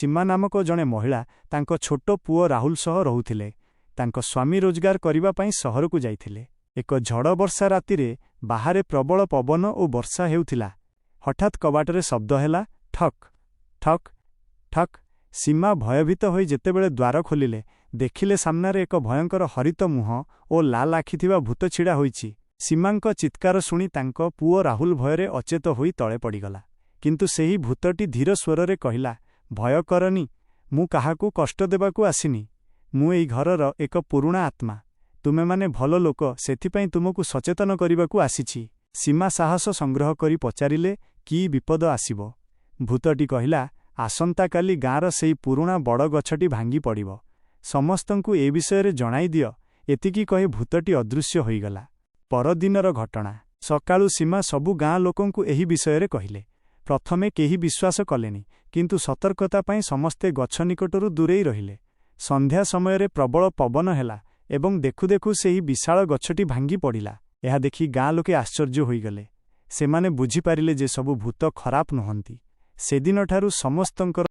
ସୀମା ନାମକ ଜଣେ ମହିଳା ତାଙ୍କ ଛୋଟ ପୁଅ ରାହୁଲ ସହ ରହୁଥିଲେ। ତାଙ୍କ ସ୍ୱାମୀ ରୋଜଗାର କରିବା ପାଇଁ ସହରକୁ ଯାଇଥିଲେ। ଏକ ଝଡ଼ ବର୍ଷା ରାତିରେ ବାହାରେ ପ୍ରବଳ ପବନ ଓ ବର୍ଷା ହେଉଥିଲା। ହଠାତ୍ କବାଟରେ ଶବ୍ଦ ହେଲା, ଠକ୍ ଠକ୍ ଠକ୍। ସୀମା ଭୟଭୀତ ହୋଇ ଯେତେବେଳେ ଦ୍ୱାର ଖୋଲିଲେ, ଦେଖିଲେ ସାମ୍ନାରେ ଏକ ଭୟଙ୍କର ହରିତ ମୁହଁ ଓ ଲାଲ ଆଖି ଥିବା ଭୂତ ଛିଡ଼ା ହୋଇଛି। ସୀମାଙ୍କ ଚିତ୍କାର ଶୁଣି ତାଙ୍କ ପୁଅ ରାହୁଲ ଭୟରେ ଅଚେତ ହୋଇ ତଳେ ପଡ଼ିଗଲା। କିନ୍ତୁ ସେହି ଭୂତଟି ଧୀର ସ୍ୱରରେ କହିଲା, ଭୟ କରନି, ମୁଁ କାହାକୁ କଷ୍ଟ ଦେବାକୁ ଆସିନି। ମୁଁ ଏଇ ଘରର ଏକ ପୁରୁଣା ଆତ୍ମା। ତୁମେମାନେ ଭଲ ଲୋକ, ସେଥିପାଇଁ ତୁମକୁ ସଚେତନ କରିବାକୁ ଆସିଛି। ସୀମା ସାହସ ସଂଗ୍ରହ କରି ପଚାରିଲେ, କି ବିପଦ ଆସିବ? ଭୂତଟି କହିଲା, ଆସନ୍ତାକାଲି ଗାଁର ସେଇ ପୁରୁଣା ବଡ଼ ଗଛଟି ଭାଙ୍ଗି ପଡ଼ିବ। ସମସ୍ତଙ୍କୁ ଏ ବିଷୟରେ ଜଣାଇ ଦିଅ। ଏତିକି କହି ଭୂତଟି ଅଦୃଶ୍ୟ ହୋଇଗଲା। ପରଦିନର ଘଟଣା। ସକାଳୁ ସୀମା ସବୁ ଗାଁ ଲୋକଙ୍କୁ ଏହି ବିଷୟରେ କହିଲେ। ପ୍ରଥମେ କେହି ବିଶ୍ୱାସ କଲେନି, କିନ୍ତୁ ସତର୍କତା ପାଇଁ ସମସ୍ତେ ଗଛ ନିକଟରୁ ଦୂରେଇ ରହିଲେ। ସନ୍ଧ୍ୟା ସମୟରେ ପ୍ରବଳ ପବନ ହେଲା ଏବଂ ଦେଖୁ ଦେଖୁ ସେହି ବିଶାଳ ଗଛଟି ଭାଙ୍ଗି ପଡ଼ିଲା। ଏହା ଦେଖି ଗାଁ ଲୋକେ ଆଶ୍ଚର୍ଯ୍ୟ ହୋଇଗଲେ। ସେମାନେ ବୁଝିପାରିଲେ ଯେ ସବୁ ଭୂତ ଖରାପ ନୁହନ୍ତି। ସେଦିନଠାରୁ ସମସ୍ତଙ୍କର